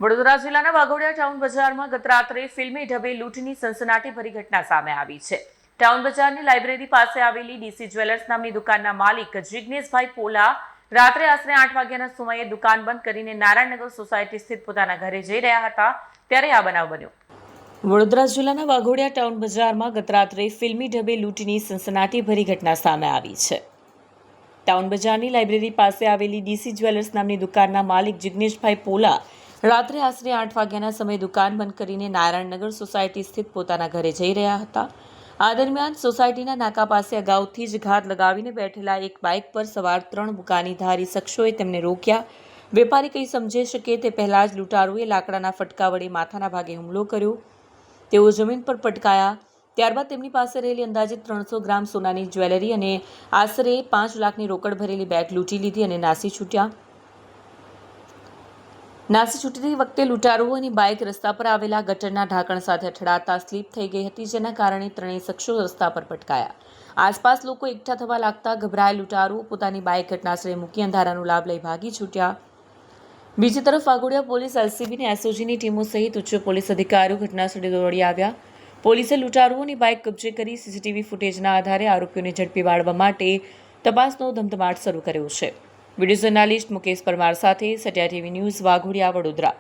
વડોદરા જિલ્લાના વાઘોડિયા ટાઉન બજારમાં ગત રાત્રે ફિલ્મી ઢબે લૂંટની સનસનાટીભરી ઘટના સામે આવી છે. ટાઉન બજારની લાઇબ્રેરી પાસે આવેલી ડીસી જ્વેલર્સ નામની દુકાનના માલિક જિગ્નેશભાઈ પોલા રાત્રે આશરે 8 વાગ્યાના સમયે દુકાન બંધ કરીને નારાયણનગર સોસાયટી સ્થિત પોતાના ઘરે જઈ રહ્યા હતા ત્યારે આ બનાવ બન્યો. વડોદરા જિલ્લાના વાઘોડિયા ટાઉન બજારમાં ગત રાત્રે ફિલ્મી ઢબે લૂંટની સનસનાટીભરી ઘટના સામે આવી છે. ટાઉન બજારની લાઇબ્રેરી પાસે આવેલી ડીસી જ્વેલર્સ નામની દુકાનના માલિક જિગ્નેશભાઈ પોલા રાત્રે આશરે 8 વાગ્યાના સમયે દુકાન બંધ કરીને નારાયણનગર સોસાયટી સ્થિત પોતાના ઘરે જઈ રહ્યા હતા. આ દરમિયાન સોસાયટીના નાકા પાસે અગાઉથી જ ઘાત લગાવીને બેઠેલા એક બાઇક પર સવાર 3 બુકાનીધારી શખ્સોએ તેમને રોક્યા. વેપારી કંઈ સમજી શકે તે પહેલા જ લૂંટારૂએ લાકડાના ફટકા વડે માથાના ભાગે હુમલો કર્યો. તેઓ જમીન પર પટકાયા. ત્યારબાદ તેમની પાસે રહેલી અંદાજિત 300 ગ્રામ સોનાની જ્વેલરી અને આશરે 5 લાખની રોકડ ભરેલી બેગ લૂંટી લીધી અને નાસી છૂટ્યા. નાસી છૂટતી વખતે લૂંટારુઓની બાઇક રસ્તા પર આવેલા ગટરના ઢાંકણ સાથે અથડાતા સ્લીપ થઈ ગઈ હતી, જેના કારણે ત્રણેય શખ્સો રસ્તા પર પટકાયા. આસપાસ લોકો એકઠા થવા લાગતા ગભરાયેલ લૂંટારુઓ પોતાની બાઇક ઘટનાસ્થળે મૂકી અંધારાનો લાભ લઈ ભાગી છૂટ્યા. બીજી તરફ વાઘોડિયા પોલીસ, એલસીબી અને એસઓજીની ટીમો સહિત ઉચ્ચ પોલીસ અધિકારીઓ ઘટનાસ્થળે દોડી આવ્યા. પોલીસે લૂંટારુઓની બાઇક કબજે કરી સીસીટીવી ફૂટેજના આધારે આરોપીઓને ઝડપી પાડવા માટે તપાસનો ધમધમાટ શરૂ કર્યો છે. વિડીયો જર્નાલિસ્ટ મુકેશ પરમાર સાથે સત્યા ટીવી ન્યૂઝ, વાઘોડિયા, વડોદરા.